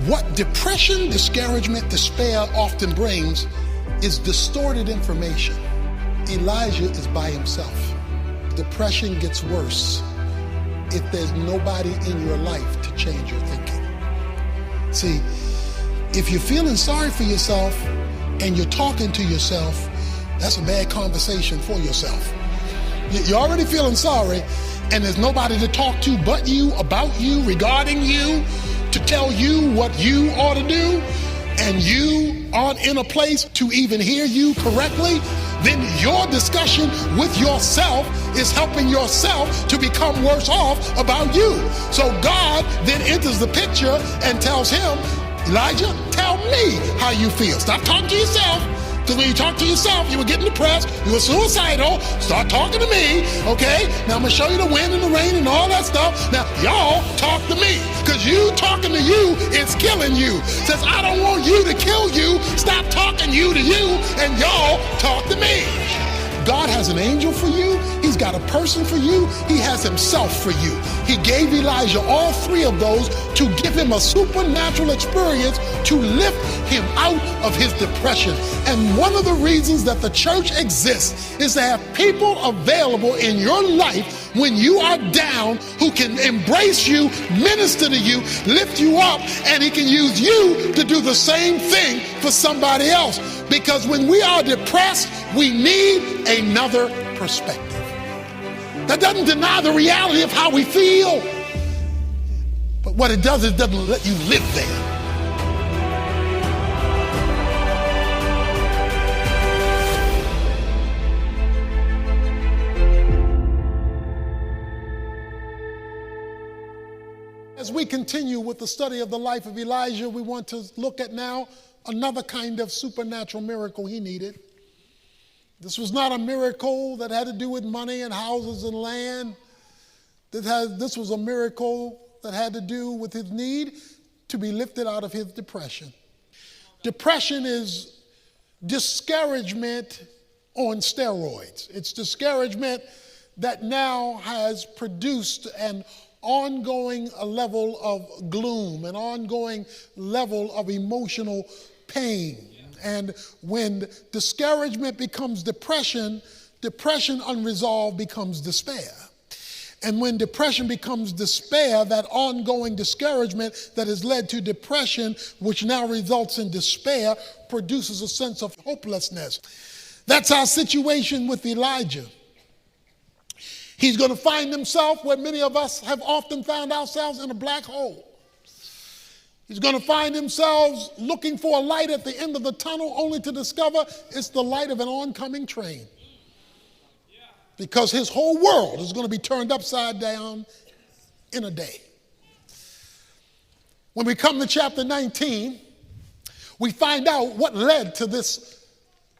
What depression, discouragement, despair often brings is distorted information. Elijah is by himself. Depression gets worse if there's nobody in your life to change your thinking. See, if you're feeling sorry for yourself and you're talking to yourself, that's a bad conversation for yourself. You're already feeling sorry and there's nobody to talk to but you, about you, regarding you, to tell you what you ought to do, and you aren't in a place to even hear you correctly, then your discussion with yourself is helping yourself to become worse off about you. So God then enters the picture and tells him, Elijah, tell me how you feel. Stop talking to yourself. Because when you talk to yourself, you were getting depressed, you were suicidal. Start talking to me, okay? Now I'm gonna show you the wind and the rain and all that stuff. Now y'all talk to me, because you talking to you is killing you. Says I don't want you to kill you. Stop talking you to you, and y'all talk to me. God has an angel for you. He's got a person for you. He has himself for you. He gave Elijah all three of those to give him a supernatural experience to lift him out of his depression. And one of the reasons that the church exists is to have people available in your life when you are down who can embrace you, minister to you, lift you up, and he can use you to do the same thing for somebody else. Because when we are depressed, we need another perspective. That doesn't deny the reality of how we feel, but what it does is it doesn't let you live there. As we continue with the study of the life of Elijah, we want to look at now another kind of supernatural miracle he needed. This was not a miracle that had to do with money and houses and land. This was a miracle that had to do with his need to be lifted out of his depression. Depression is discouragement on steroids. It's discouragement that now has produced an ongoing level of gloom, an ongoing level of emotional pain. And when discouragement becomes depression, depression unresolved becomes despair. And when depression becomes despair, that ongoing discouragement that has led to depression, which now results in despair, produces a sense of hopelessness. That's our situation with Elijah. He's going to find himself where many of us have often found ourselves, in a black hole. He's going to find himself looking for a light at the end of the tunnel, only to discover it's the light of an oncoming train. Because his whole world is going to be turned upside down in a day. When we come to chapter 19, we find out what led to this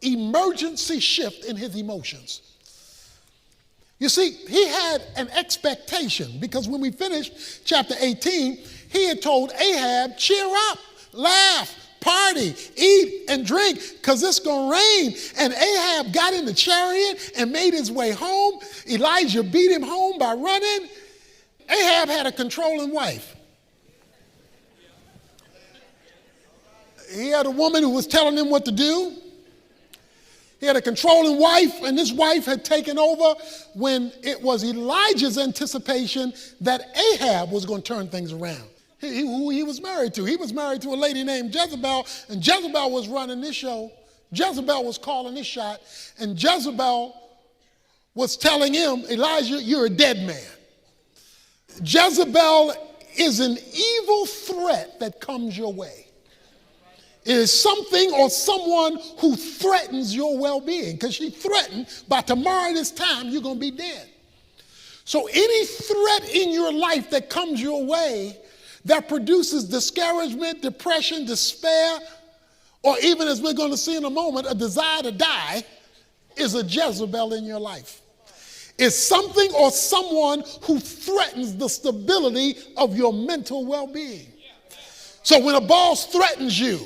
emergency shift in his emotions. You see, he had an expectation, because when we finished chapter 18, he had told Ahab, cheer up, laugh, party, eat, and drink, because it's going to rain. And Ahab got in the chariot and made his way home. Elijah beat him home by running. Ahab had a controlling wife. He had a woman who was telling him what to do. He had a controlling wife, and this wife had taken over when it was Elijah's anticipation that Ahab was going to turn things around. Who he was married to. He was married to a lady named Jezebel, and Jezebel was running this show. Jezebel was calling this shot, and Jezebel was telling him, Elijah, you're a dead man. Jezebel is an evil threat that comes your way. It is something or someone who threatens your well-being, because she threatened by tomorrow this time you're going to be dead. So any threat in your life that comes your way that produces discouragement, depression, despair, or even, as we're going to see in a moment, a desire to die, is a Jezebel in your life. It's something or someone who threatens the stability of your mental well-being. So when a boss threatens you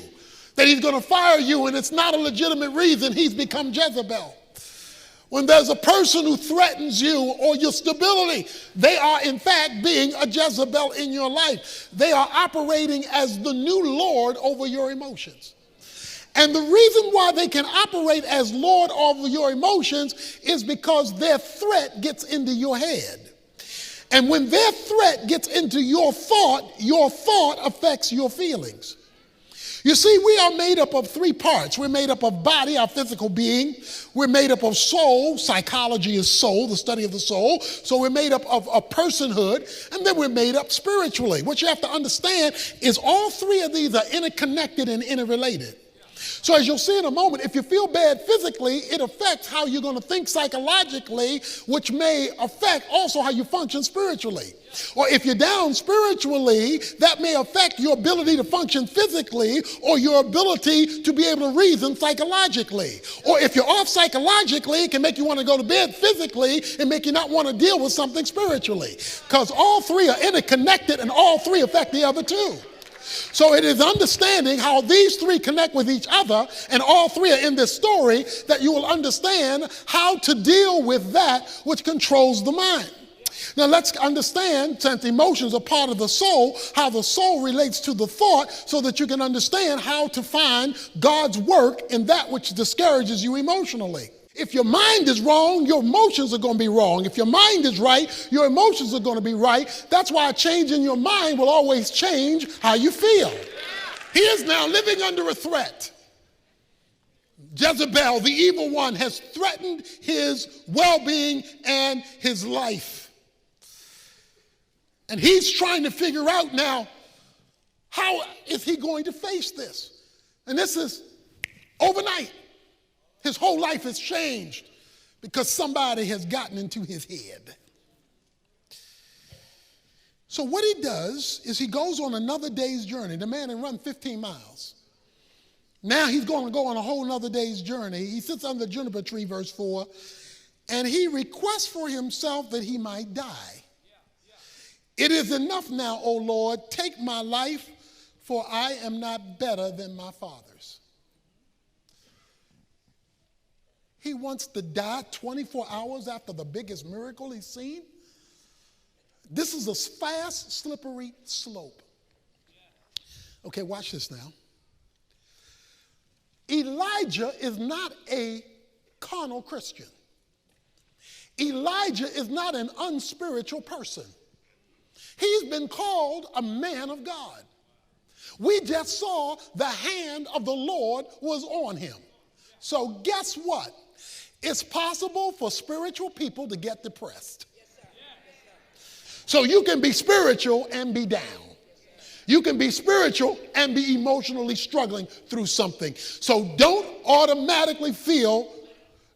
that he's going to fire you and it's not a legitimate reason, he's become Jezebel. When there's a person who threatens you or your stability, they are in fact being a Jezebel in your life. They are operating as the new Lord over your emotions. And the reason why they can operate as Lord over your emotions is because their threat gets into your head. And when their threat gets into your thought affects your feelings. You see, we are made up of three parts. We're made up of body, our physical being. We're made up of soul. Psychology is soul, the study of the soul. So we're made up of a personhood. And then we're made up spiritually. What you have to understand is all three of these are interconnected and interrelated. So as you'll see in a moment, if you feel bad physically, it affects how you're going to think psychologically, which may affect also how you function spiritually. Or if you're down spiritually, that may affect your ability to function physically or your ability to be able to reason psychologically. Or if you're off psychologically, it can make you want to go to bed physically and make you not want to deal with something spiritually. Because all three are interconnected and all three affect the other two. So it is understanding how these three connect with each other, and all three are in this story, that you will understand how to deal with that which controls the mind. Now let's understand, since emotions are part of the soul, how the soul relates to the thought, so that you can understand how to find God's work in that which discourages you emotionally. If your mind is wrong, your emotions are going to be wrong. If your mind is right, your emotions are going to be right. That's why a change in your mind will always change how you feel. He is now living under a threat. Jezebel, the evil one, has threatened his well-being and his life. And he's trying to figure out now, how is he going to face this? And this is overnight. His whole life has changed because somebody has gotten into his head. So what he does is he goes on another day's journey. The man had run 15 miles. Now he's going to go on a whole nother day's journey. He sits under the juniper tree, verse 4, and he requests for himself that he might die. It is enough now, O Lord, take my life, for I am not better than my fathers. He wants to die 24 hours after the biggest miracle he's seen. This is a fast, slippery slope. Okay, watch this now. Elijah is not a carnal Christian. Elijah is not an unspiritual person. He's been called a man of God. We just saw the hand of the Lord was on him. So guess what? It's possible for spiritual people to get depressed. So you can be spiritual and be down. You can be spiritual and be emotionally struggling through something. So don't automatically feel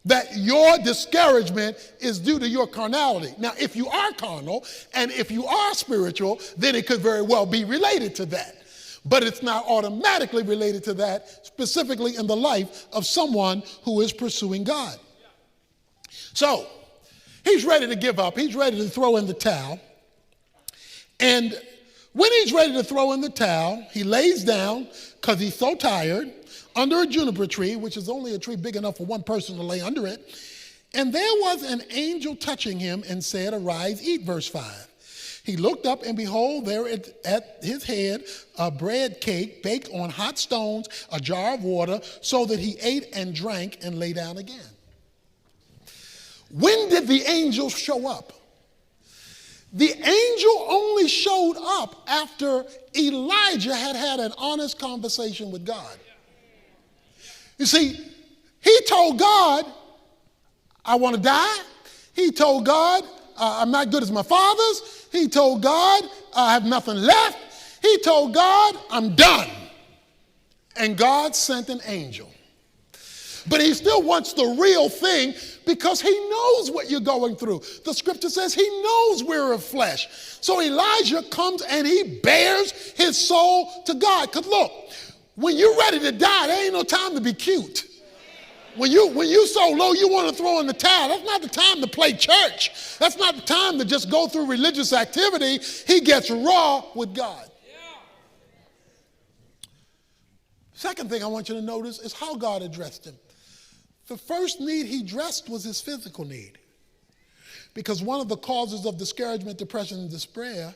that your discouragement is due to your carnality. Now, if you are carnal and if you are spiritual, then it could very well be related to that. But it's not automatically related to that, specifically in the life of someone who is pursuing God. So he's ready to give up. He's ready to throw in the towel. And when he's ready to throw in the towel, he lays down because he's so tired under a juniper tree, which is only a tree big enough for one person to lay under it. And there was an angel touching him and said, arise, eat, verse 5. He looked up, and behold, there at his head a bread cake baked on hot stones, a jar of water, so that he ate and drank and lay down again. When did the angel show up? The angel only showed up after Elijah had had an honest conversation with God. You see, he told God, I want to die. He told God, I'm not good as my fathers. He told God, I have nothing left. He told God, I'm done. And God sent an angel. But he still wants the real thing because he knows what you're going through. The scripture says he knows we're of flesh. So Elijah comes and he bears his soul to God. Because look, when you're ready to die, there ain't no time to be cute. When you so low you want to throw in the towel, that's not the time to play church. That's not the time to just go through religious activity. He gets raw with God. Second thing I want you to notice is how God addressed him. The first need he addressed was his physical need. Because one of the causes of discouragement, depression, and despair